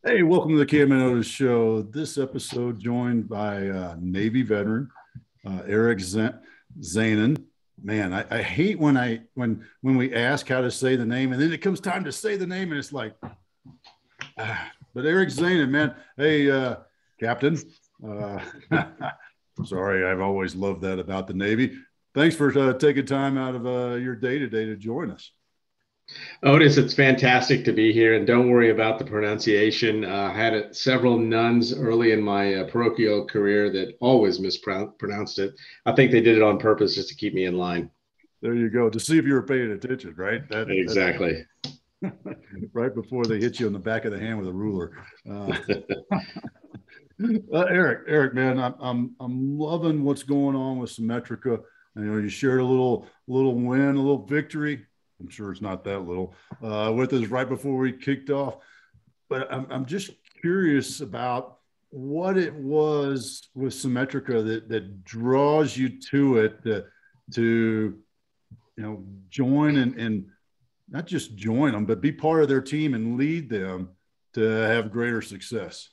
Hey, welcome to the Cam and Otis Show. This episode joined by Navy veteran Eric Zanin. Man, I hate when we ask how to say the name, and then it comes time to say the name, and it's like, but Eric Zanin, man. Hey, Captain. Uh, sorry, I've always loved that about the Navy. Thanks for taking time out of your day to join us. Otis, it's fantastic to be here, and don't worry about the pronunciation. I had several nuns early in my parochial career that always mispronounced it. I think they did it on purpose just to keep me in line. There you go. To see if you were paying attention, right? That's Exactly. right before they hit you on the back of the hand with a ruler. Eric, man, I'm loving what's going on with Symetrica. You shared a little win, a little victory. I'm sure it's not that little with us right before we kicked off. But I'm just curious about what it was with Symetrica that draws you to it to join and not just join them, but be part of their team and lead them to have greater success.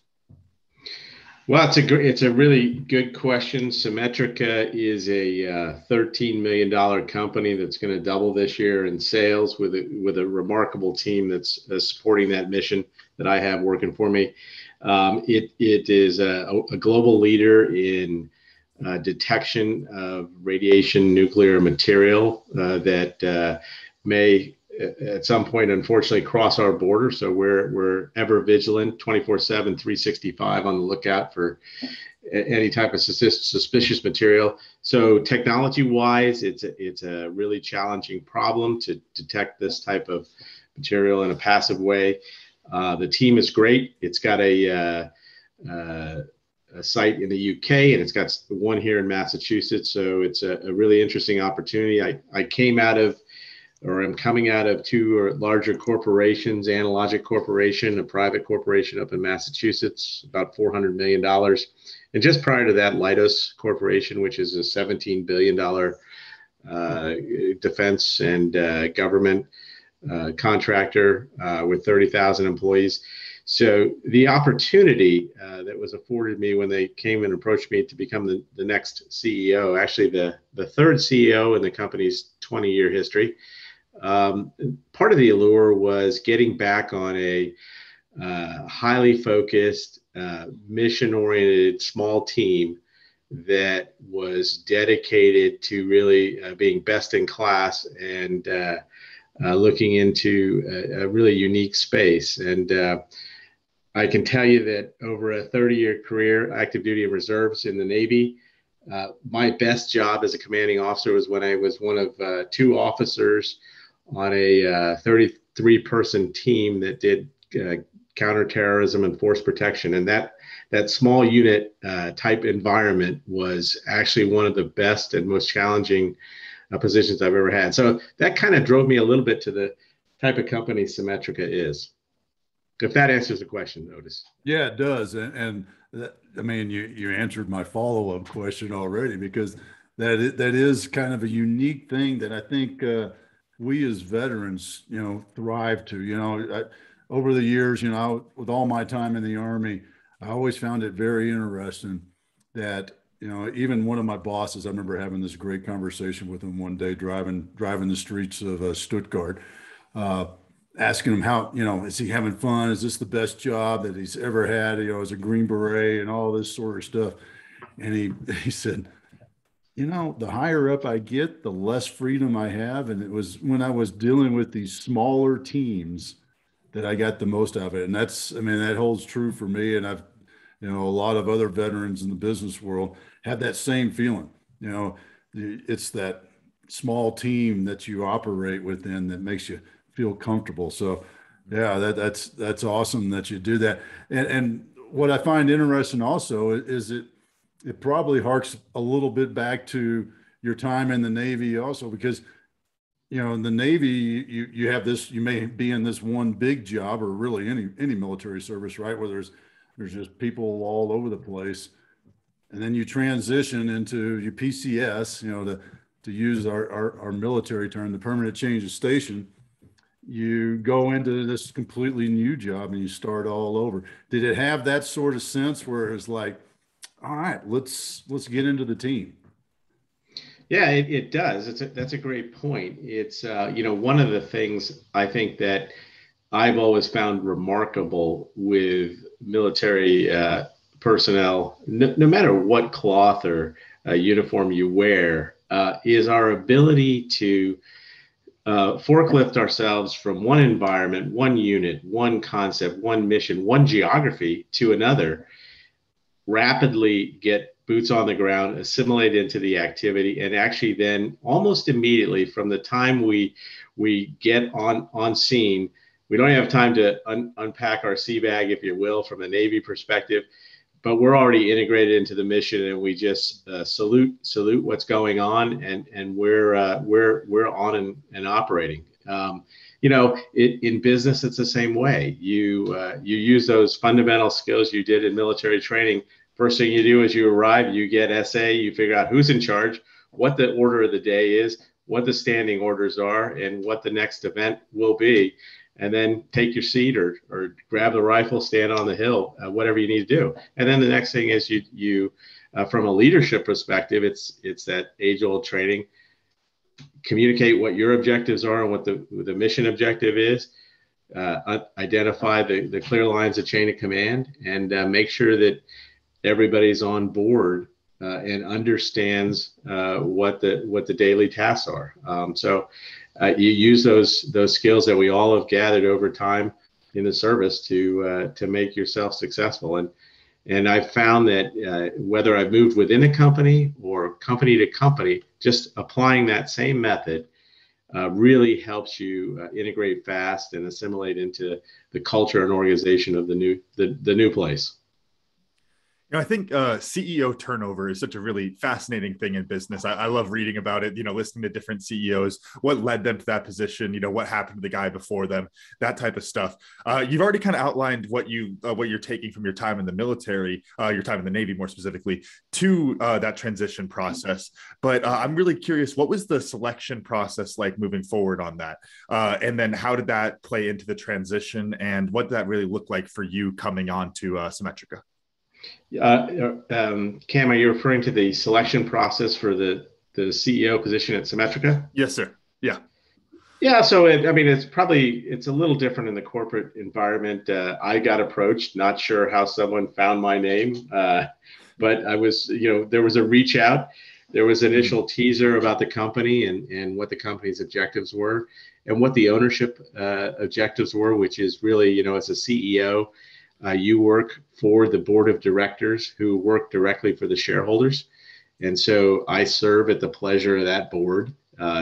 Well, it's a really good question. Symetrica is a $13 million company that's going to double this year in sales with a remarkable team that's supporting that mission that I have working for me. It is a global leader in detection of radiation nuclear material that may at some point, unfortunately, cross our border. So we're ever vigilant, 24/7, 365 on the lookout for any type of suspicious material. So technology-wise, it's a really challenging problem to detect this type of material in a passive way. The team is great. It's got a site in the UK, and it's got one here in Massachusetts. So it's a really interesting opportunity. I came out of or I'm coming out of two larger corporations, Analogic Corporation, a private corporation up in Massachusetts, about $400 million. And just prior to that, Leidos Corporation, which is a $17 billion defense and government contractor with 30,000 employees. So the opportunity that was afforded me when they came and approached me to become the next CEO, actually the third CEO in the company's 20-year history, part of the allure was getting back on a highly focused, mission-oriented small team that was dedicated to really being best in class and looking into a really unique space. And I can tell you that over a 30-year career, active duty and reserves in the Navy, my best job as a commanding officer was when I was one of two officers on a 33-person team that did counterterrorism and force protection. And that small unit type environment was actually one of the best and most challenging positions I've ever had. So that kind of drove me a little bit to the type of company Symetrica is. If that answers the question, Otis. Yeah, it does. And that, I mean, you answered my follow-up question already, because that is kind of a unique thing that I think we as veterans, thrive to. Over the years, with all my time in the Army, I always found it very interesting that, even one of my bosses, I remember having this great conversation with him one day driving the streets of Stuttgart, asking him how, is he having fun? Is this the best job that he's ever had, as a Green Beret and all this sort of stuff? And he said, the higher up I get, the less freedom I have. And it was when I was dealing with these smaller teams that I got the most out of it. And that holds true for me. And I've, a lot of other veterans in the business world have that same feeling. It's that small team that you operate within that makes you feel comfortable. So yeah, that's awesome that you do that. And what I find interesting also is it probably harks a little bit back to your time in the Navy also, because in the Navy you have this, you may be in this one big job, or really any military service, right, where there's just people all over the place, and then you transition into your PCS, to use our military term, the permanent change of station. you go into this completely new job and you start all over. Did it have that sort of sense where it's like, all right, let's get into the team? Yeah, it does. That's a great point. It's one of the things I think that I've always found remarkable with military personnel, no matter what cloth or uniform you wear, is our ability to forklift ourselves from one environment, one unit, one concept, one mission, one geography to another, rapidly get boots on the ground, assimilate into the activity, and actually then almost immediately from the time we get on scene, we don't have time to unpack our sea bag, if you will, from a Navy perspective, but we're already integrated into the mission, and we just salute what's going on, and we're on and operating. In business, it's the same way. You use those fundamental skills you did in military training. First thing you do is you arrive, you get SA, you figure out who's in charge, what the order of the day is, what the standing orders are, and what the next event will be. And then take your seat or grab the rifle, stand on the hill, whatever you need to do. And then the next thing is you from a leadership perspective, it's that age-old training. Communicate what your objectives are and what the mission objective is. Identify the clear lines of chain of command, and make sure that everybody's on board and understands what the daily tasks are. You use those skills that we all have gathered over time in the service to make yourself successful. And I've found that whether I've moved within a company or company to company, just applying that same method really helps you integrate fast and assimilate into the culture and organization of the new place. I think CEO turnover is such a really fascinating thing in business. I love reading about it, listening to different CEOs, what led them to that position, what happened to the guy before them, that type of stuff. You've already kind of outlined what you're taking from your time in the military, your time in the Navy more specifically, to that transition process. But I'm really curious, what was the selection process like moving forward on that? And then how did that play into the transition, and what did that really look like for you coming on to Symetrica? Cam, are you referring to the selection process for the CEO position at Symetrica? Yes, sir. Yeah. Yeah. So, it's a little different in the corporate environment. I got approached, not sure how someone found my name, but I was, there was a reach out. There was an initial teaser about the company and what the company's objectives were and what the ownership objectives were, which is really, as a CEO, you work for the board of directors who work directly for the shareholders. And so I serve at the pleasure of that board.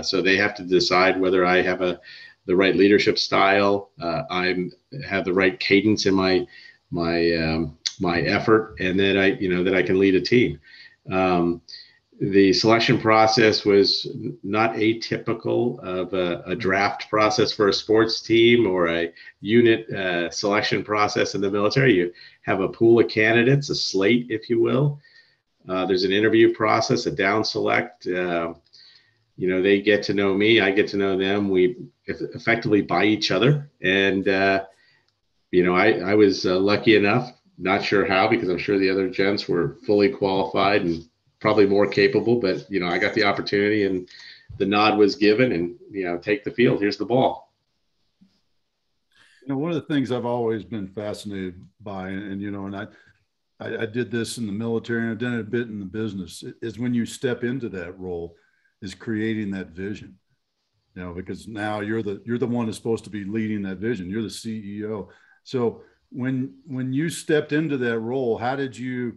So they have to decide whether I have the right leadership style, I have the right cadence in my effort, and that I can lead a team. The selection process was not atypical of a draft process for a sports team or a unit selection process in the military. You have a pool of candidates, a slate, if you will. There's an interview process, a down select. They get to know me, I get to know them. We effectively buy each other. And, I was lucky enough, not sure how, because I'm sure the other gents were fully qualified and probably more capable, but I got the opportunity and the nod was given, and take the field. Here's the ball. One of the things I've always been fascinated by, and I did this in the military and I've done it a bit in the business, is when you step into that role, is creating that vision. Because now you're the one that's supposed to be leading that vision. You're the CEO. So when you stepped into that role, how did you,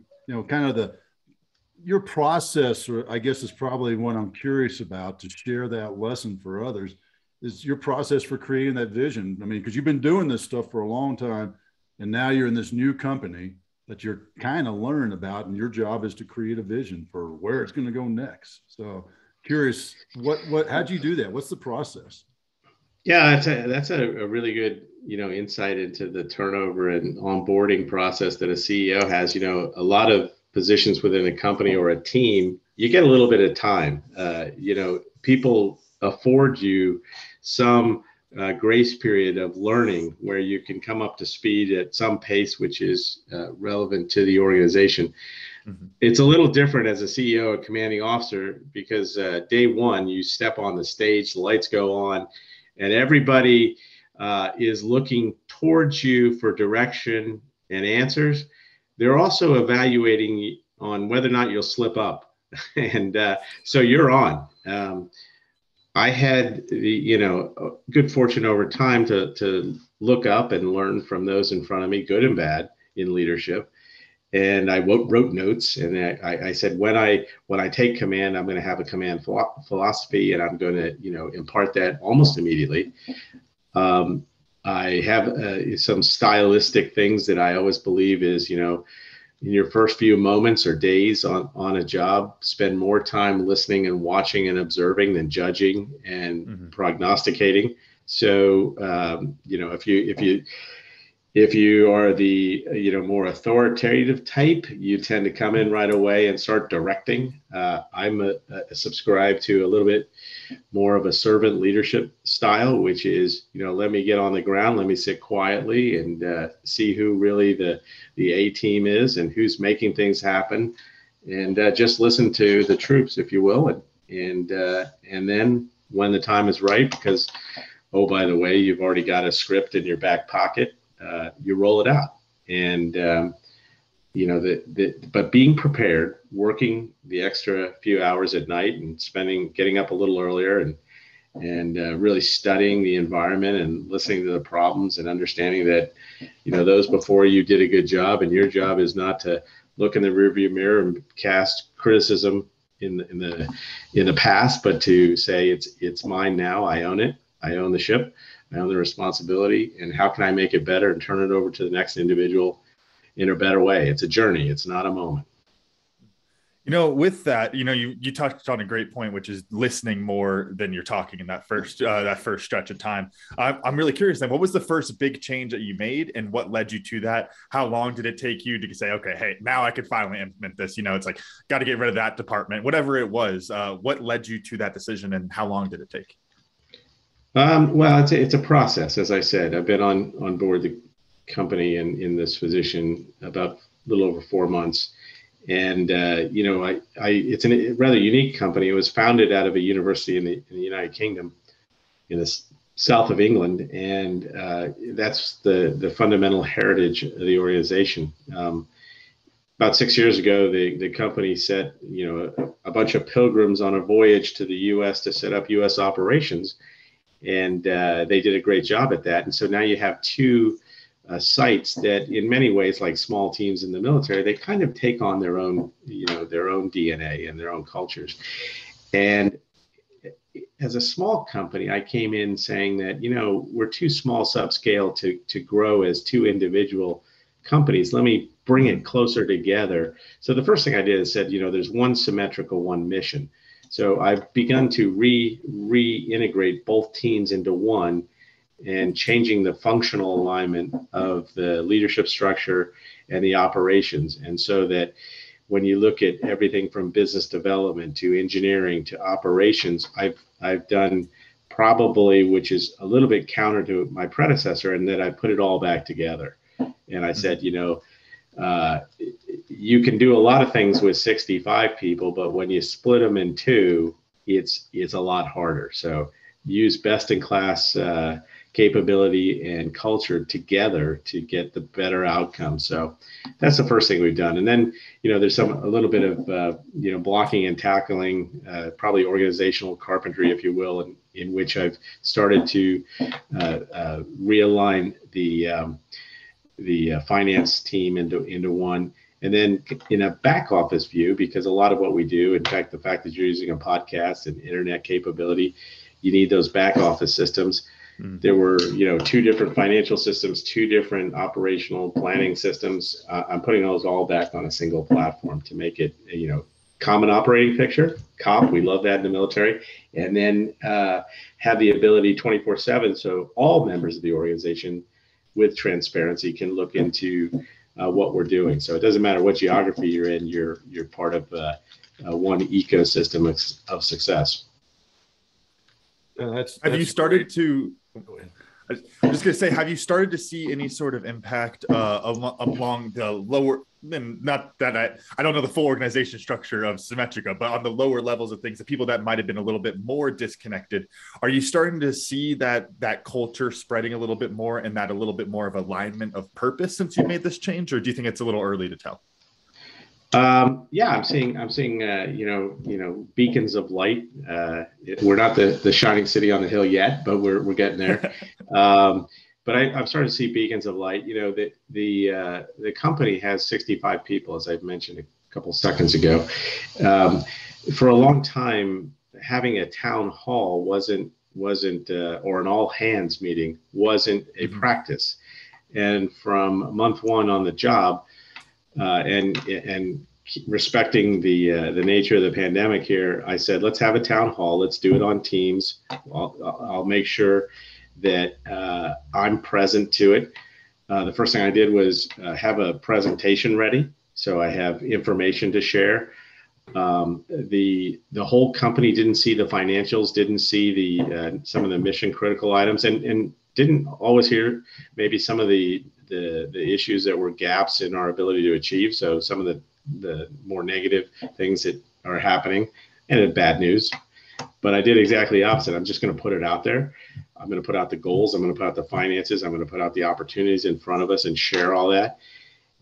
your process, or I guess is probably what I'm curious about, to share that lesson for others, is your process for creating that vision. Because you've been doing this stuff for a long time, and now you're in this new company that you're kind of learning about, and your job is to create a vision for where it's going to go next. So curious, how'd you do that? What's the process? Yeah, that's a really good, insight into the turnover and onboarding process that a CEO has. A lot of positions within a company or a team, you get a little bit of time. People afford you some grace period of learning where you can come up to speed at some pace which is relevant to the organization. Mm-hmm. It's a little different as a CEO, a commanding officer, because day one, you step on the stage, the lights go on, and everybody is looking towards you for direction and answers. They're also evaluating on whether or not you'll slip up. And so you're on. I had the good fortune over time to look up and learn from those in front of me, good and bad, in leadership. And I wrote notes, and I said, when I take command, I'm going to have a command philosophy, and I'm going to impart that almost immediately. I have some stylistic things that I always believe is, in your first few moments or days on a job, spend more time listening and watching and observing than judging and prognosticating. So, if you are the more authoritative type, you tend to come in right away and start directing. I'm subscribe to a little bit more of a servant leadership style, which is let me get on the ground, let me sit quietly and see who really the A team is and who's making things happen, and just listen to the troops, if you will, and then when the time is right, because oh, by the way, you've already got a script in your back pocket. You roll it out, and but being prepared, working the extra few hours at night, and getting up a little earlier, and really studying the environment and listening to the problems and understanding that those before you did a good job, and your job is not to look in the rearview mirror and cast criticism in the past, but to say it's mine now. I own it. I own the ship. I own the responsibility, and how can I make it better and turn it over to the next individual in a better way? It's a journey. It's not a moment. With that, you touched on a great point, which is listening more than you're talking in that first stretch of time. I'm really curious then, what was the first big change that you made, and what led you to that? How long did it take you to say, okay, hey, now I can finally implement this? It's like, got to get rid of that department, whatever it was. What led you to that decision, and how long did it take? Well, it's a process. As I said, I've been on board the company in this position about a little over 4 months. And, it's a rather unique company. It was founded out of a university in the United Kingdom, in the south of England. And that's the fundamental heritage of the organization. About 6 years ago, the company set, a bunch of pilgrims on a voyage to the U.S. to set up U.S. operations. And they did a great job at that. And so now you have two sites that, in many ways, like small teams in the military, they kind of take on their own DNA and their own cultures. And as a small company, I came in saying that, we're too small subscale to grow as two individual companies. Let me bring it closer together. So the first thing I did is said, there's one Symetrica, one mission. So I've begun to reintegrate both teams into one, and changing the functional alignment of the leadership structure and the operations. And so that when you look at everything from business development to engineering to operations, I've done probably, which is a little bit counter to my predecessor, in that I put it all back together. And I said, you can do a lot of things with 65 people, but when you split them in two, it's a lot harder. So use best in class capability and culture together to get the better outcome. So that's the first thing we've done. And then, there's a little bit of, blocking and tackling, probably organizational carpentry, if you will, in which I've started to realign the finance team into one. And then in a back office view, because a lot of what we do, in fact, the fact that you're using a podcast and internet capability, you need those back office systems. There were, two different financial systems, two different operational planning systems. I'm putting those all back on a single platform to make it, common operating picture, COP. We love that in the military. And then have the ability 24/7. So all members of the organization with transparency can look into what we're doing. So it doesn't matter what geography you're in, you're part of one ecosystem of success. Have you started to Go ahead. I'm just going to say, have you started to see any sort of impact along the lower, and not that I don't know the full organization structure of Symetrica, but on the lower levels of things, the people that might have been a little bit more disconnected, are you starting to see that culture spreading a little bit more and that a little bit more of alignment of purpose since you made this change, or do you think it's a little early to tell? Yeah, I'm seeing, beacons of light. We're not the shining city on the hill yet, but we're getting there. But I'm starting to see beacons of light. The company has 65 people, as I mentioned a couple seconds ago. For a long time, having a town hall wasn't or an all hands meeting wasn't a practice. And from month one on the job, and respecting the nature of the pandemic here, I said, let's have a town hall. Let's do it on Teams. I'll make sure that I'm present to it. The first thing I did was have a presentation ready, so I have information to share. The whole company didn't see the financials, didn't see some of the mission critical items, and didn't always hear maybe some of the issues that were gaps in our ability to achieve. So some of the more negative things that are happening, and bad news. But I did exactly the opposite. I'm just going to put it out there. I'm going to put out the goals. I'm going to put out the finances. I'm going to put out the opportunities in front of us and share all that.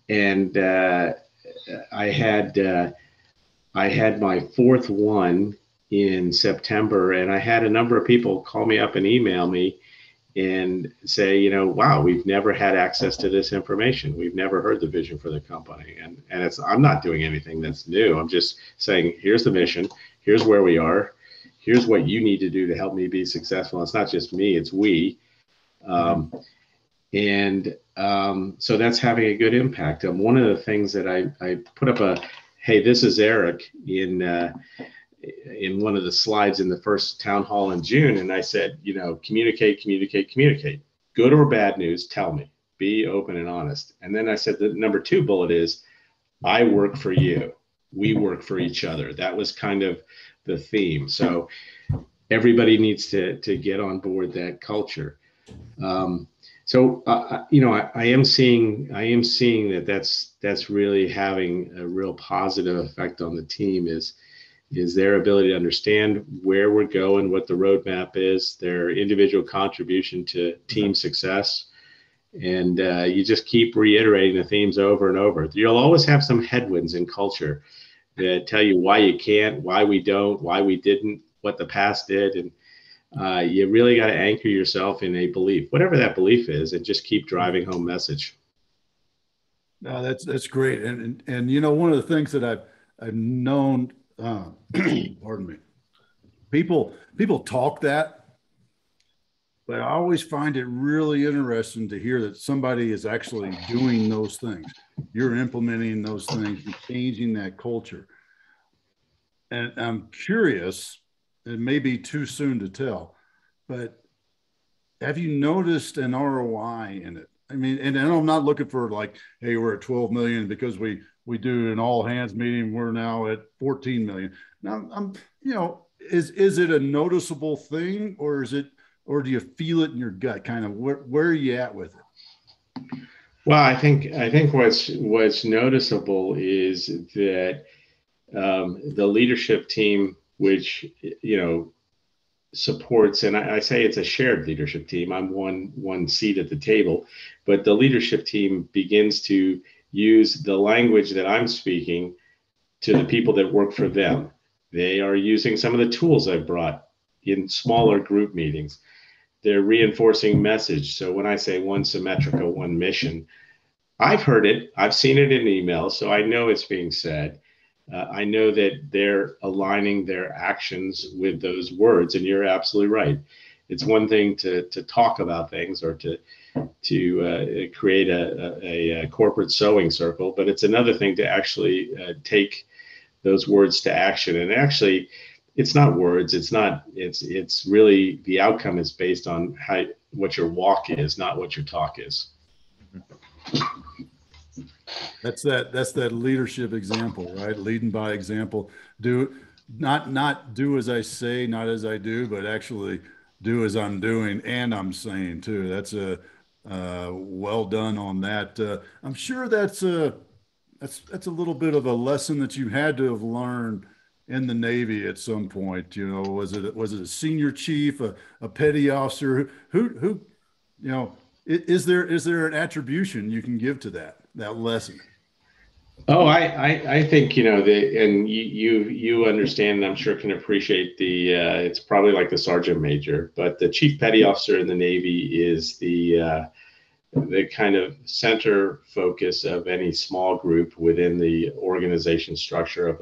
And I had my fourth one in September, and I had a number of people call me up and email me and say, wow, we've never had access to this information. We've never heard the vision for the company. And I'm not doing anything that's new. I'm just saying, here's the mission. Here's where we are. Here's what you need to do to help me be successful. It's not just me, it's we. So that's having a good impact. One of the things that I put up hey, this is Eric in one of the slides in the first town hall in June. And I said, communicate. Good or bad news, tell me. Be open and honest. And then I said the number 2 bullet is, I work for you. We work for each other. That was kind of the theme. So everybody needs to get on board that culture. I am seeing that's really having a real positive effect on the team is their ability to understand where we're going, what the roadmap is, their individual contribution to team success. And you just keep reiterating the themes over and over. You'll always have some headwinds in culture that tell you why you can't, why we don't, why we didn't, what the past did. And you really got to anchor yourself in a belief, whatever that belief is, and just keep driving home message. No, that's great. And one of the things that I've known, pardon me, people talk that, but I always find it really interesting to hear that somebody is actually doing those things. You're implementing those things, you're changing that culture. And I'm curious, it may be too soon to tell, but have you noticed an ROI in it? I mean, and I'm not looking for like, hey, we're at 12 million because we do an all hands meeting. We're now at 14 million. Now is it a noticeable thing, or do you feel it in your gut? Kind of where are you at with it? Well, I think what's noticeable is that the leadership team, which supports, and I say it's a shared leadership team. I'm one seat at the table, but the leadership team begins to use the language that I'm speaking to the people that work for them. They are using some of the tools I've brought in smaller group meetings. They're reinforcing message. So when I say one Symetrica, one mission, I've heard it, I've seen it in emails, so I know it's being said. I know that they're aligning their actions with those words, and you're absolutely right. It's one thing to talk about things or to create a corporate sewing circle, but it's another thing to actually take those words to action. And actually, it's not words. It's really the outcome is based on what your walk is, not what your talk is. That's that leadership example, right? Leading by example. Do not do as I say, not as I do, but actually do as I'm doing and I'm saying too. That's a well done on that. I'm sure that's a little bit of a lesson that you had to have learned in the Navy at some point. You know, was it a senior chief, a petty officer? Who you know, is there an attribution you can give to that lesson? Oh, I think, and you understand, and I'm sure can appreciate it's probably like the sergeant major, but the chief petty officer in the Navy is the kind of center focus of any small group within the organization structure of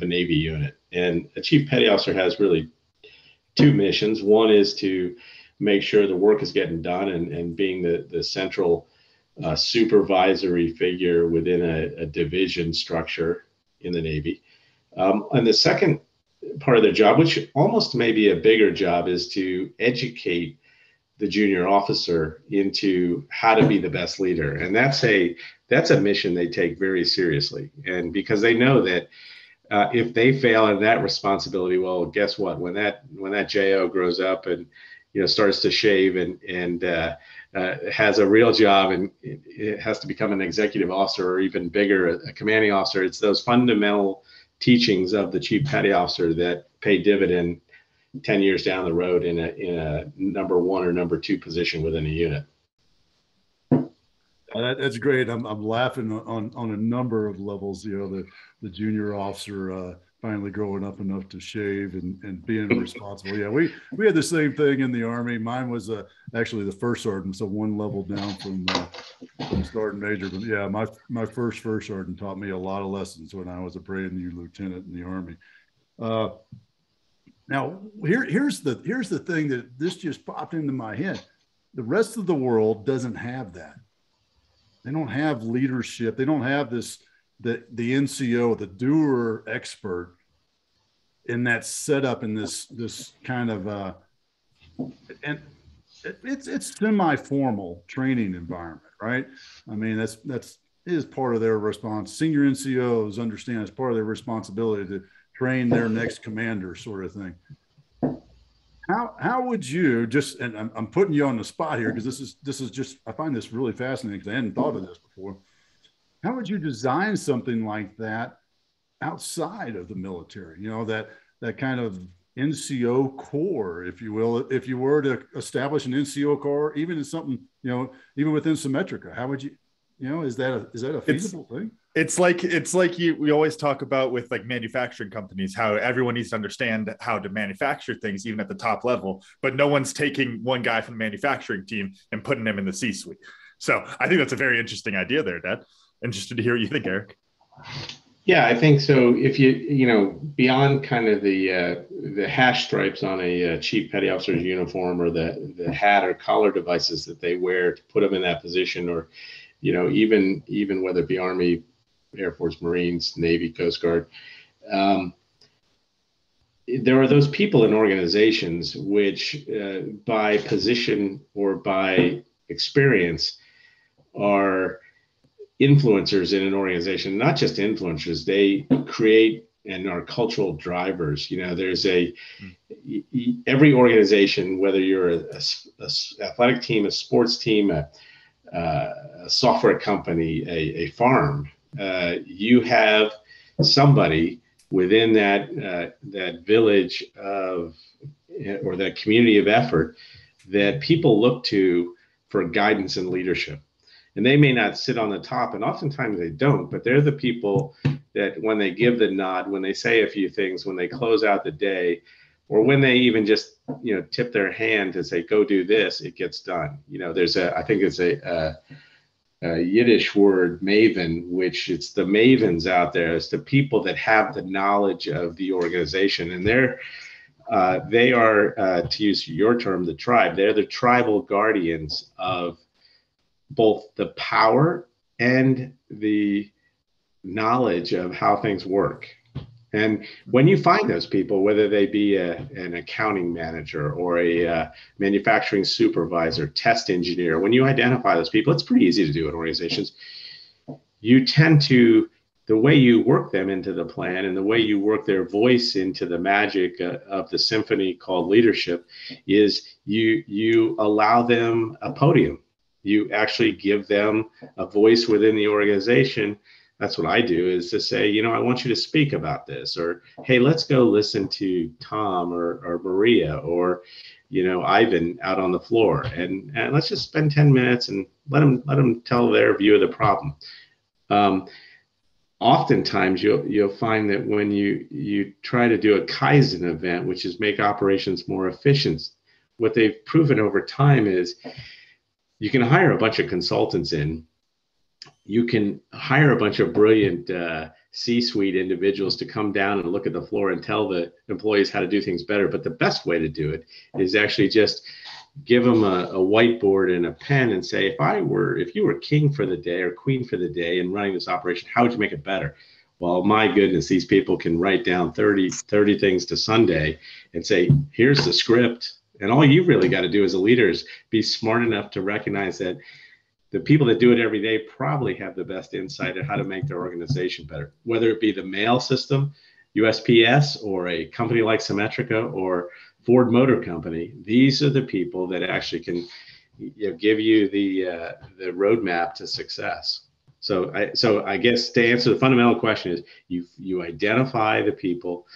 a Navy unit. And a chief petty officer has really two missions. One is to make sure the work is getting done and being the central supervisory figure within a division structure in the Navy. And the second part of their job, which almost may be a bigger job, is to educate the junior officer into how to be the best leader. And that's a mission they take very seriously. And because they know that if they fail in that responsibility, well, guess what? When that JO grows up and starts to shave and has a real job and it has to become an executive officer or even bigger, a commanding officer, it's those fundamental teachings of the chief petty officer that pay dividend 10 years down the road in a number one or number two position within a unit. That's great. I'm laughing on a number of levels. The junior officer finally growing up enough to shave and being responsible. Yeah, we had the same thing in the Army. Mine was actually the first sergeant, so one level down from sergeant major. But yeah, my first sergeant taught me a lot of lessons when I was a brand new lieutenant in the Army. Now here's the thing that this just popped into my head. The rest of the world doesn't have that. They don't have leadership. They don't have the NCO, the doer expert, in that setup in this kind of and it's semi-formal training environment, right? I mean, that is part of their response. Senior NCOs understand it's part of their responsibility to train their next commander, sort of thing. How would you just, and I'm putting you on the spot here because this is just, I find this really fascinating because I hadn't thought of this before. How would you design something like that outside of the military? That kind of NCO core, if you will, if you were to establish an NCO core, even in something, even within Symetrica, how would you, is that a feasible thing? It's like we always talk about with like manufacturing companies, how everyone needs to understand how to manufacture things, even at the top level, but no one's taking one guy from the manufacturing team and putting him in the C-suite. So I think that's a very interesting idea there, Dad. Interested to hear what you think, Eric. Yeah, I think so. If beyond kind of the hash stripes on a chief petty officer's uniform or the hat or collar devices that they wear to put them in that position, or even whether it be Army, Air Force, Marines, Navy, Coast Guard, there are those people in organizations which by position or by experience are influencers in an organization. Not just influencers, they create and are cultural drivers. There's every organization, whether you're a athletic team, a sports team, a software company, a farm, you have somebody within that village of or that community of effort that people look to for guidance and leadership. And they may not sit on the top, and oftentimes they don't, but they're the people that when they give the nod, when they say a few things, when they close out the day, or when they even just tip their hand to say, go do this, it gets done. I think it's a Yiddish word, maven, which it's the mavens out there. It's the people that have the knowledge of the organization, and they are, to use your term, the tribe. They're the tribal guardians of both the power and the knowledge of how things work. And when you find those people, whether they be an accounting manager or a manufacturing supervisor, test engineer, when you identify those people, it's pretty easy to do in organizations. You tend to the way you work them into the plan and the way you work their voice into the magic of the symphony called leadership is you allow them a podium. You actually give them a voice within the organization. That's what I do, is to say, you know, I want you to speak about this, or, hey, let's go listen to Tom or Maria or, you know, Ivan out on the floor, and let's just spend 10 minutes and let them tell their view of the problem. Oftentimes you'll find that when you try to do a Kaizen event, which is make operations more efficient, what they've proven over time is you can hire a bunch of consultants in, you can hire a bunch of brilliant C-suite individuals to come down and look at the floor and tell the employees how to do things better. But the best way to do it is actually just give them a whiteboard and a pen and say, if you were king for the day or queen for the day and running this operation, how would you make it better? Well, my goodness, these people can write down 30 things to Sunday and say, here's the script. And all you really got to do as a leader is be smart enough to recognize that the people that do it every day probably have the best insight on how to make their organization better, whether it be the mail system, USPS, or a company like Symetrica or Ford Motor Company. These are the people that actually can give you the roadmap to success. So I guess to answer the fundamental question is you identify the people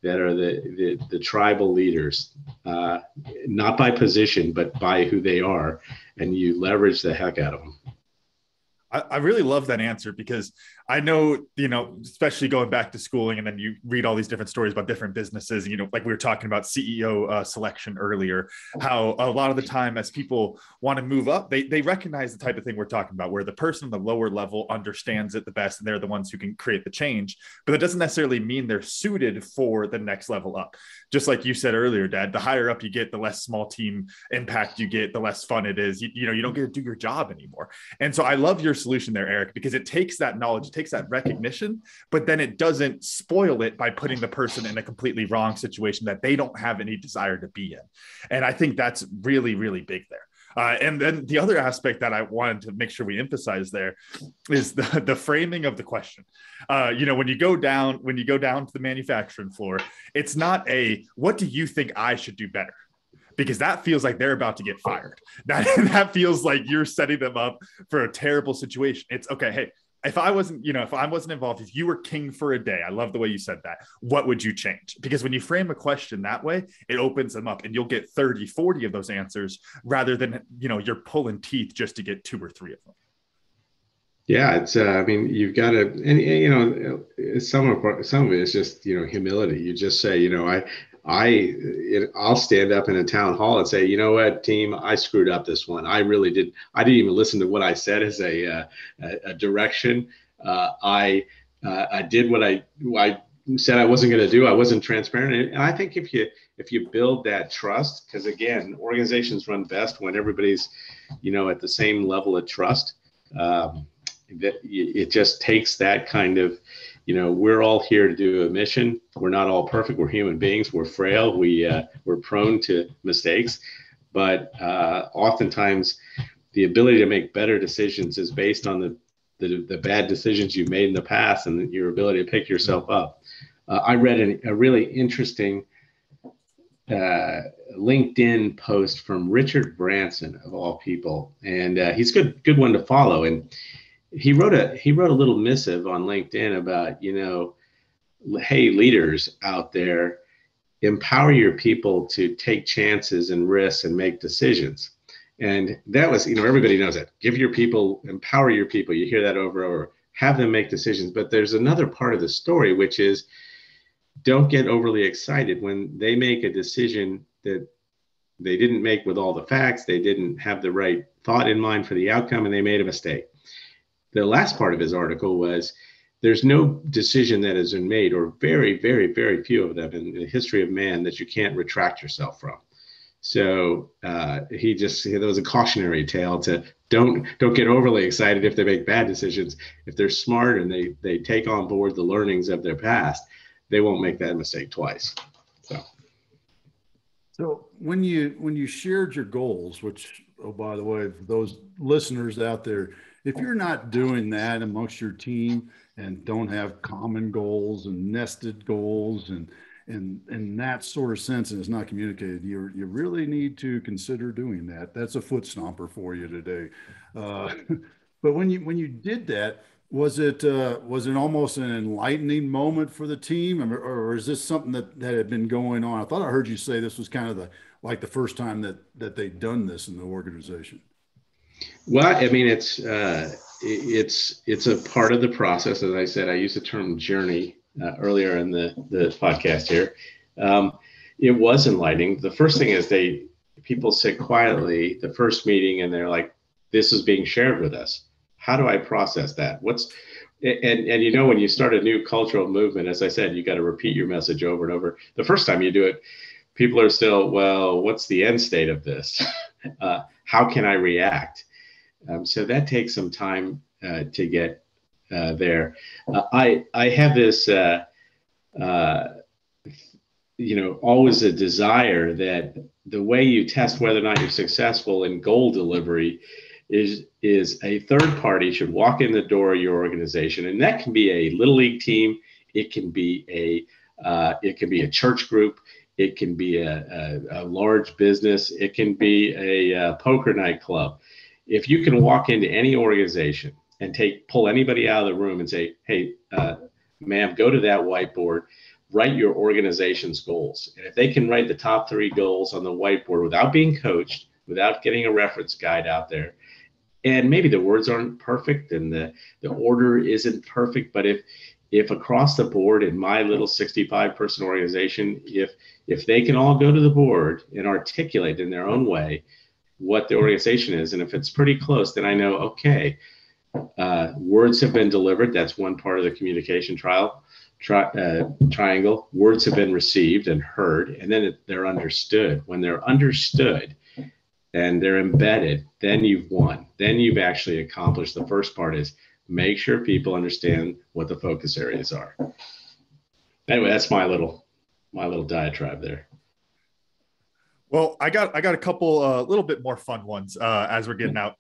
that are the tribal leaders, not by position, but by who they are, and you leverage the heck out of them. I really love that answer, because I know, you know, especially going back to schooling, and then you read all these different stories about different businesses, you know, like we were talking about CEO selection earlier, how a lot of the time as people want to move up, they recognize the type of thing we're talking about, where the person on the lower level understands it the best, and they're the ones who can create the change. But that doesn't necessarily mean they're suited for the next level up. Just like you said earlier, Dad, the higher up you get, the less small team impact you get, the less fun it is. You know, you don't get to do your job anymore. And so I love your solution there, Eric, because it takes that knowledge, it takes that recognition, but then it doesn't spoil it by putting the person in a completely wrong situation that they don't have any desire to be in. And I think that's really, really big there. And then the other aspect that I wanted to make sure we emphasize there is the framing of the question. You know, when you go down to the manufacturing floor, it's not what do you think I should do better? Because that feels like they're about to get fired. That feels like you're setting them up for a terrible situation. It's okay. Hey, if I wasn't involved, if you were king for a day, I love the way you said that, what would you change? Because when you frame a question that way, it opens them up, and you'll get 30, 40 of those answers rather than, you know, you're pulling teeth just to get 2 or 3 of them. Yeah, it's I mean, you've got to, and you know, some of it is just, you know, humility. You just say, you know, I'll stand up in a town hall and say, you know what, team, I screwed up this one. I really did. I didn't even listen to what I said as a direction. I did what I said I wasn't going to do. I wasn't transparent. And I think if you build that trust, because again, organizations run best when everybody's, you know, at the same level of trust. That it just takes that kind of, you know, we're all here to do a mission. We're not all perfect. We're human beings. We're frail. We're prone to mistakes, but oftentimes the ability to make better decisions is based on the bad decisions you've made in the past and your ability to pick yourself up. I read a really interesting LinkedIn post from Richard Branson, of all people, and he's a good one to follow. And he wrote a little missive on LinkedIn about, you know, hey, leaders out there, empower your people to take chances and risks and make decisions. And that was, you know, everybody knows that. Empower your people. You hear that over and over. Have them make decisions. But there's another part of the story, which is don't get overly excited when they make a decision that they didn't make with all the facts. They didn't have the right thought in mind for the outcome, and they made a mistake. The last part of his article was there's no decision that has been made, or very, very, very few of them in the history of man, that you can't retract yourself from. So there was a cautionary tale to don't get overly excited if they make bad decisions. If they're smart and they take on board the learnings of their past, they won't make that mistake twice. So when you shared your goals, which, oh, by the way, for those listeners out there, if you're not doing that amongst your team and don't have common goals and nested goals and in that sort of sense, and it's not communicated, you really need to consider doing that. That's a foot stomper for you today. But when you did that, was it almost an enlightening moment for the team, or is this something that had been going on? I thought I heard you say this was kind of the first time that they'd done this in the organization. Well, I mean, it's a part of the process. As I said, I used the term journey earlier in the podcast here. It was enlightening. The first thing is people sit quietly the first meeting and they're like, this is being shared with us. How do I process that? And when you start a new cultural movement, as I said, you got to repeat your message over and over. The first time you do it, people are still, well, what's the end state of this? How can I react? So that takes some time to get there. I have this, always a desire that the way you test whether or not you're successful in goal delivery is a third party should walk in the door of your organization, and that can be a little league team, it can be a church group, it can be a large business, it can be a poker night club. If you can walk into any organization and pull anybody out of the room and say, hey, ma'am, go to that whiteboard, write your organization's goals. And if they can write the top 3 goals on the whiteboard without being coached, without getting a reference guide out there, and maybe the words aren't perfect and the order isn't perfect, but if across the board in my little 65-person organization, if they can all go to the board and articulate in their own way what the organization is, and if it's pretty close, then I know, okay, words have been delivered. That's one part of the communication triangle. Words have been received and heard, and then they're understood. When they're understood and they're embedded, then you've won. Then you've actually accomplished. The first part is make sure people understand what the focus areas are. Anyway, that's my little diatribe there. Well, I got a couple little bit more fun ones as we're getting out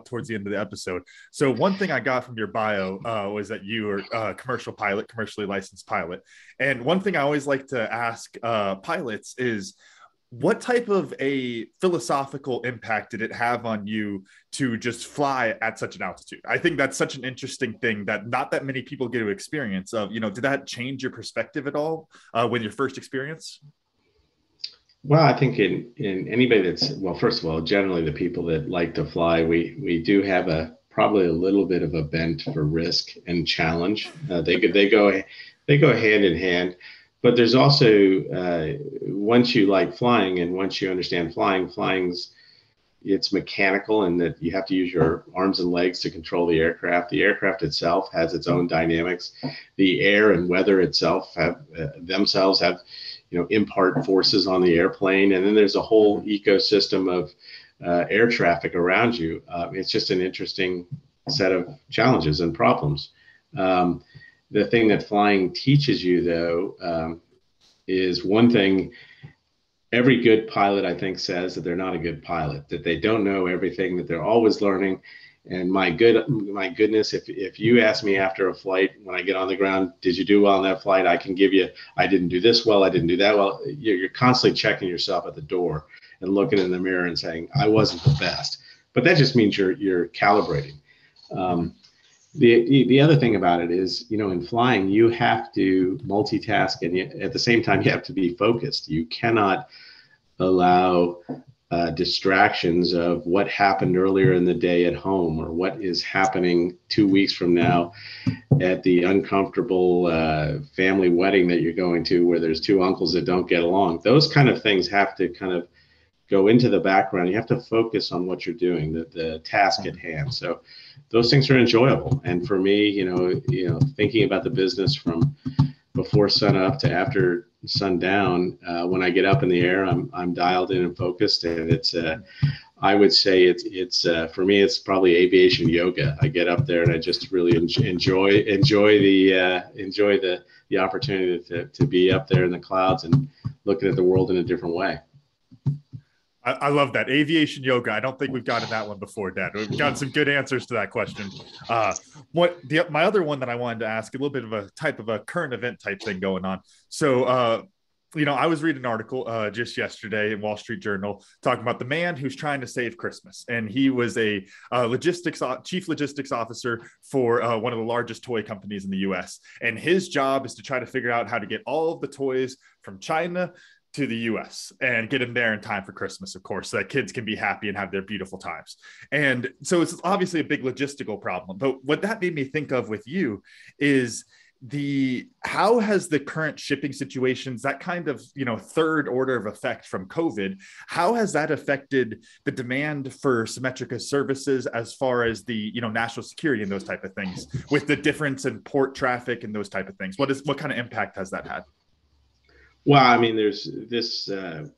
towards the end of the episode. So one thing I got from your bio was that you were a commercially licensed pilot. And one thing I always like to ask pilots is, what type of a philosophical impact did it have on you to just fly at such an altitude? I think that's such an interesting thing that not that many people get to experience of, did that change your perspective at all with your first experience? Well, I think in anybody first of all, generally the people that like to fly, we do have probably a little bit of a bent for risk and challenge. They go hand in hand, but there's also once you like flying and once you understand flying's it's mechanical and that you have to use your arms and legs to control the aircraft. The aircraft itself has its own dynamics. The air and weather itself have impart forces on the airplane, and then there's a whole ecosystem of air traffic around you. It's just an interesting set of challenges and problems. The thing that flying teaches you, though, is one thing. Every good pilot, I think, says that they're not a good pilot, that they don't know everything, that they're always learning. And my goodness, if you ask me after a flight, when I get on the ground, did you do well on that flight? I can give you, I didn't do this well, I didn't do that well. You're constantly checking yourself at the door and looking in the mirror and saying, I wasn't the best. But that just means you're calibrating. The other thing about it is, in flying, you have to multitask, and at the same time, you have to be focused. You cannot allow distractions of what happened earlier in the day at home or what is happening 2 weeks from now at the uncomfortable family wedding that you're going to where there's 2 uncles that don't get along. Those kind of things have to kind of go into the background. You have to focus on what you're doing, the task at hand. So those things are enjoyable. And for me, thinking about the business from before sun up to after sundown, when I get up in the air, I'm dialed in and focused. And it's I would say it's for me, it's probably aviation yoga. I get up there and I just really enjoy the opportunity to be up there in the clouds and looking at the world in a different way. I love that. Aviation yoga. I don't think we've gotten that one before, Dad. We've gotten some good answers to that question. My other one that I wanted to ask, a little bit of a type of a current event type thing going on. So, I was reading an article just yesterday in Wall Street Journal talking about the man who's trying to save Christmas. And he was a chief logistics officer for one of the largest toy companies in the US. And his job is to try to figure out how to get all of the toys from China to the US and get them there in time for Christmas, of course, so that kids can be happy and have their beautiful times. And so it's obviously a big logistical problem. But what that made me think of with you is how has the current shipping situations, that kind of, third order of effect from COVID, how has that affected the demand for Symetrica services as far as the, national security and those type of things, with the difference in port traffic and those type of things? What kind of impact has that had? Well, I mean, there's this, the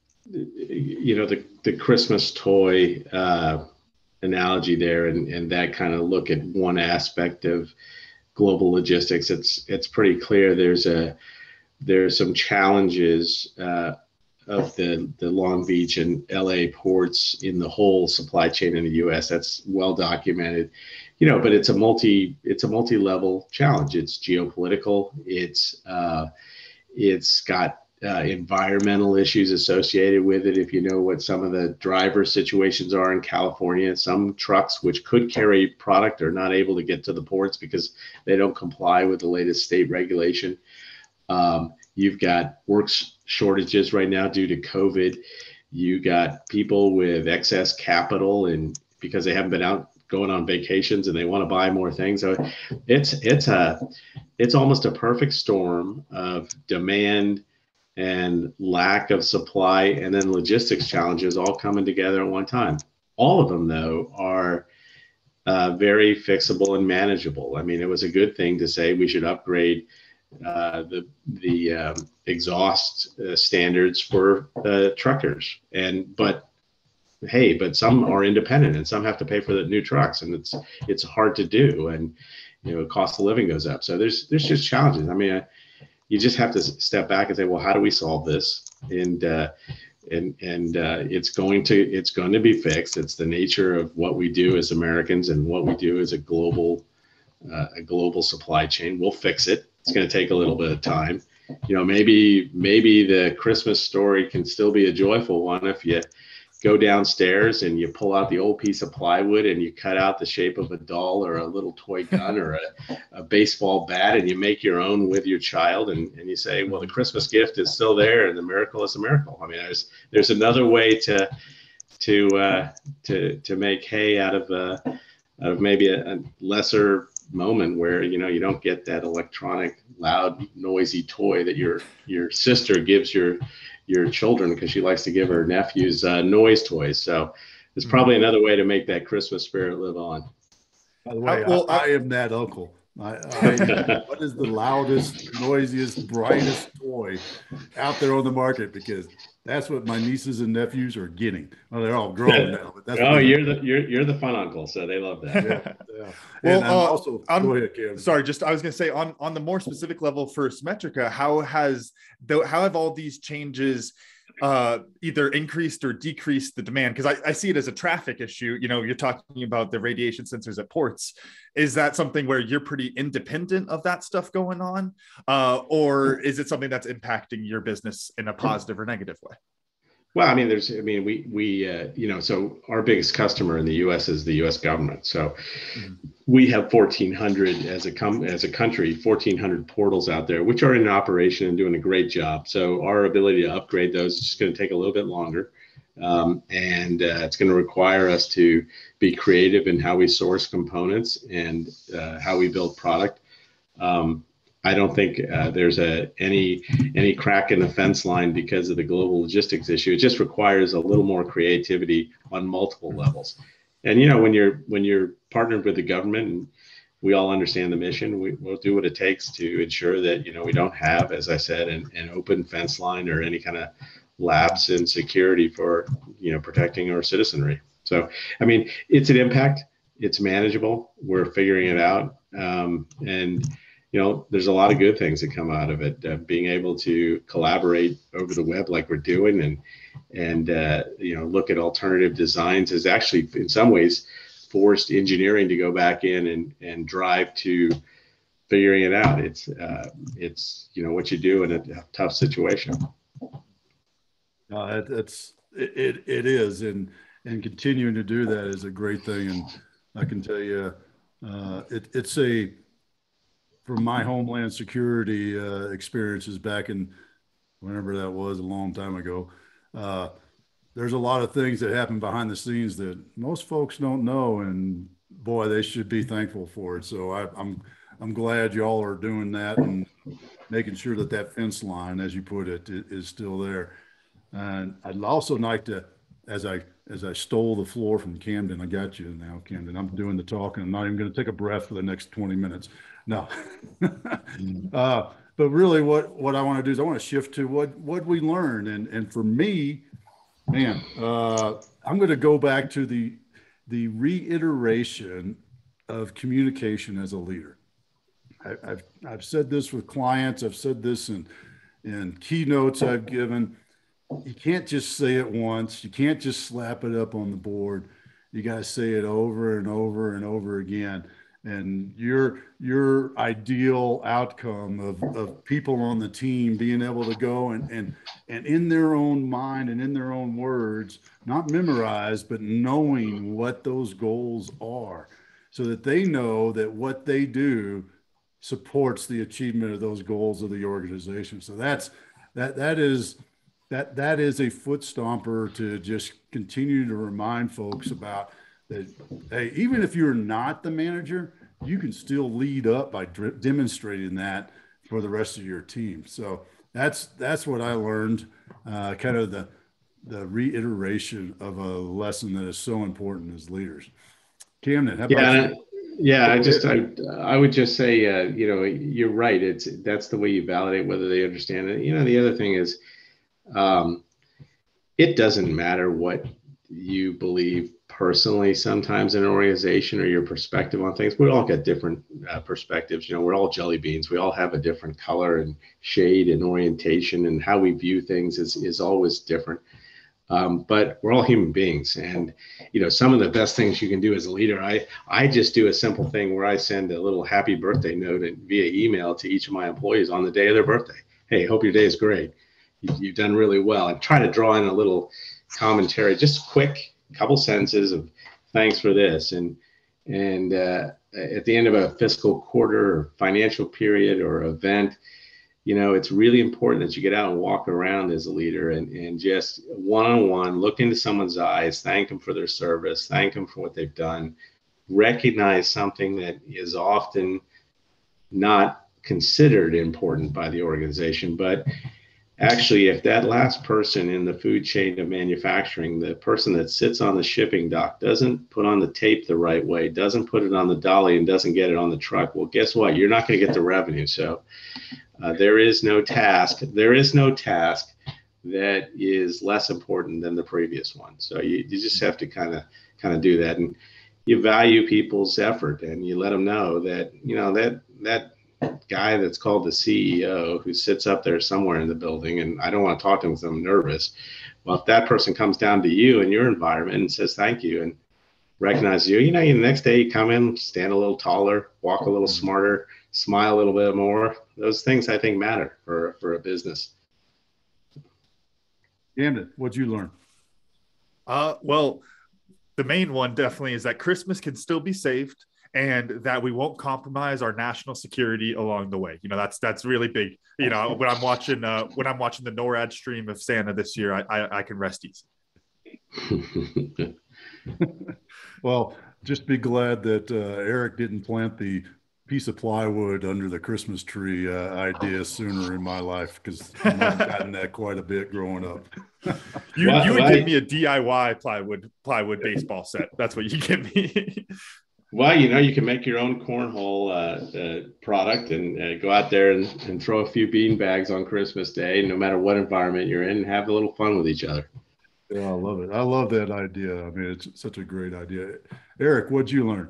Christmas toy analogy there, and that kind of look at one aspect of global logistics. It's pretty clear there's some challenges of the Long Beach and LA ports in the whole supply chain in the U.S. That's well documented, but it's a multi-level challenge. It's geopolitical. It's got environmental issues associated with it. If you know what some of the driver situations are in California, some trucks which could carry product are not able to get to the ports because they don't comply with the latest state regulation. You've got work shortages right now due to COVID. You got people with excess capital and because they haven't been out going on vacations and they want to buy more things. So it's almost a perfect storm of demand and lack of supply, and then logistics challenges all coming together at one time. All of them, though, are very fixable and manageable. I mean, it was a good thing to say we should upgrade the exhaust standards for truckers. But some are independent, and some have to pay for the new trucks, and it's hard to do, and cost of living goes up. So there's just challenges. I mean, you just have to step back and say, well, how do we solve this? And it's going to be fixed. It's the nature of what we do as Americans and what we do as a global supply chain. We'll fix it. It's going to take a little bit of time. Maybe the Christmas story can still be a joyful one if you go downstairs and you pull out the old piece of plywood and you cut out the shape of a doll or a little toy gun or a baseball bat, and you make your own with your child, and you say, well, the Christmas gift is still there and the miracle is a miracle. I mean, there's another way to make hay out of maybe a lesser moment where you don't get that electronic, loud, noisy toy that your sister gives your children because she likes to give her nephews noise toys. So there's probably another way to make that Christmas spirit live on. By the way, I am that uncle. What is the loudest, noisiest, brightest toy out there on the market? Because that's what my nieces and nephews are getting. Well, they're all grown now, but that's you're the fun uncle, so they love that. Yeah. Well, go ahead, Kevin. Sorry, I was going to say on the more specific level for Symetrica, how have all these changes either increased or decreased the demand? Because I see it as a traffic issue. You're talking about the radiation sensors at ports. Is that something where you're pretty independent of that stuff going on? Or is it something that's impacting your business in a positive or negative way? Well, I mean, so our biggest customer in the U.S. is the U.S. government. So we have 1,400 as a country, 1,400 portals out there, which are in operation and doing a great job. So our ability to upgrade those is just going to take a little bit longer. And it's going to require us to be creative in how we source components and how we build product. I don't think there's any crack in the fence line because of the global logistics issue. It just requires a little more creativity on multiple levels. And when you're partnered with the government, and we all understand the mission, we'll do what it takes to ensure that we don't have, as I said, an open fence line or any kind of lapse in security for protecting our citizenry. So I mean, it's an impact. It's manageable. We're figuring it out, and there's a lot of good things that come out of it. Being able to collaborate over the web like we're doing, and look at alternative designs is actually in some ways forced engineering to go back in and drive to figuring it out. It's what you do in a tough situation. It is, and continuing to do that is a great thing. And I can tell you, from my Homeland Security experiences back in whenever that was, a long time ago, there's a lot of things that happen behind the scenes that most folks don't know, and boy, they should be thankful for it. So I'm glad y'all are doing that and making sure that fence line, as you put it, is still there. And I'd also like to, as I stole the floor from Camden, I got you now, Camden. I'm doing the talking. I'm not even going to take a breath for the next 20 minutes. No. But really what I want to do is I want to shift to what we learned. And for me, man, I'm going to go back to the reiteration of communication as a leader. I've said this with clients. I've said this in keynotes I've given. You can't just say it once. You can't just slap it up on the board. You got to say it over and over and over again. And your ideal outcome of people on the team being able to go and in their own mind and in their own words, not memorize, but knowing what those goals are, so that they know that what they do supports the achievement of those goals of the organization. So that is a foot stomper to just continue to remind folks about that. Hey, even if you're not the manager, you can still lead up by demonstrating that for the rest of your team. So that's what I learned, kind of the reiteration of a lesson that is so important as leaders. Camden, how about you? Yeah, I would just say, you're right. That's the way you validate whether they understand it. The other thing is, it doesn't matter what you believe personally sometimes in an organization or your perspective on things. We all got different perspectives. We're all jelly beans. We all have a different color and shade and orientation, and how we view things is always different. But we're all human beings, and some of the best things you can do as a leader. I just do a simple thing where I send a little happy birthday note via email to each of my employees on the day of their birthday. Hey, hope your day is great. You've done really well. And try to draw in a little commentary, just quick couple sentences of thanks for this. And at the end of a fiscal quarter or financial period or event, it's really important that you get out and walk around as a leader and just one-on-one look into someone's eyes, thank them for their service, thank them for what they've done, recognize something that is often not considered important by the organization. But actually, if that last person in the food chain of manufacturing, the person that sits on the shipping dock, doesn't put on the tape the right way, doesn't put it on the dolly, and doesn't get it on the truck, well, guess what? You're not going to get the revenue. So there is no task that is less important than the previous one. So you just have to kind of do that, and you value people's effort, and you let them know that that guy that's called the CEO, who sits up there somewhere in the building, and I don't want to talk to him because I'm nervous. Well, if that person comes down to you in your environment and says thank you and recognizes you, the next day you come in, stand a little taller, walk a little smarter, smile a little bit more. Those things I think matter for a business. Camden, what'd you learn? Well, the main one definitely is that Christmas can still be saved, and that we won't compromise our national security along the way. That's really big. When I'm watching the NORAD stream of Santa this year, I can rest easy. Well, just be glad that Eric didn't plant the piece of plywood under the Christmas tree idea sooner in my life, because I've gotten that quite a bit growing up. You would give me a DIY plywood baseball set. That's what you give me. Well, you can make your own cornhole product and go out there and throw a few bean bags on Christmas Day, no matter what environment you're in, and have a little fun with each other. Yeah, I love it. I love that idea. I mean, it's such a great idea. Eric, what'd you learn?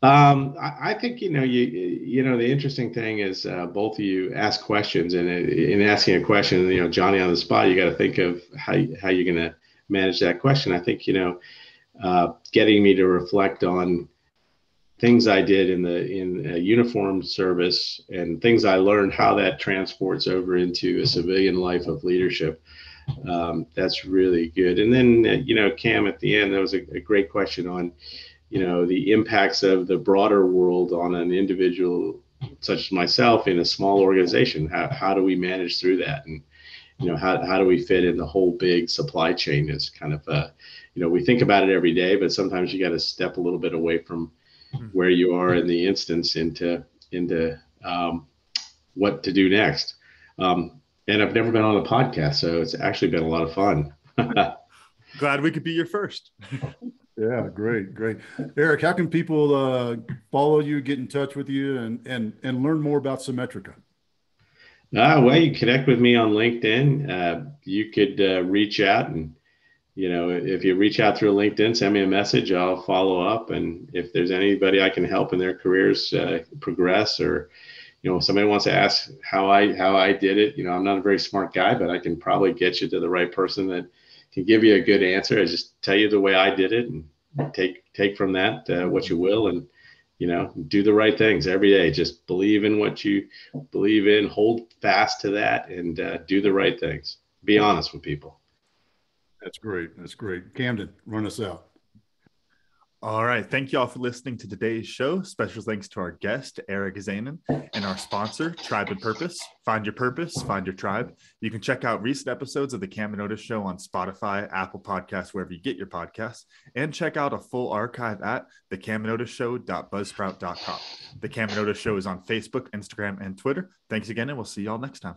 I think, the interesting thing is both of you ask questions, and in asking a question, Johnny, on the spot, you got to think of how you're going to manage that question. I think, getting me to reflect on things I did in a uniformed service and things I learned, how that transports over into a civilian life of leadership. That's really good. And then, Cam, at the end, that was a great question on, the impacts of the broader world on an individual such as myself in a small organization. How do we manage through that? And, how do we fit in the whole big supply chain is kind of, we think about it every day, but sometimes you got to step a little bit away from where you are in the instance into what to do next. And I've never been on a podcast, so it's actually been a lot of fun. Glad we could be your first. Yeah, great. Eric, how can people follow you, get in touch with you, and learn more about Symetrica? Well, you connect with me on LinkedIn. You could reach out, and if you reach out through LinkedIn, send me a message. I'll follow up, and if there's anybody I can help in their careers progress, or somebody wants to ask how I did it, I'm not a very smart guy, but I can probably get you to the right person that can give you a good answer. I just tell you the way I did it, and take from that what you will, and do the right things every day. Just believe in what you believe in, hold fast to that, and do the right things. Be honest with people. That's great. Camden, run us out. All right. Thank you all for listening to today's show. Special thanks to our guest, Eric Zanin, and our sponsor, Tribe and Purpose. Find your purpose, find your tribe. You can check out recent episodes of The Cam and Otis Show on Spotify, Apple Podcasts, wherever you get your podcasts, and check out a full archive at thecamandotishow.buzzsprout.com. The Cam and Otis Show is on Facebook, Instagram, and Twitter. Thanks again, and we'll see you all next time.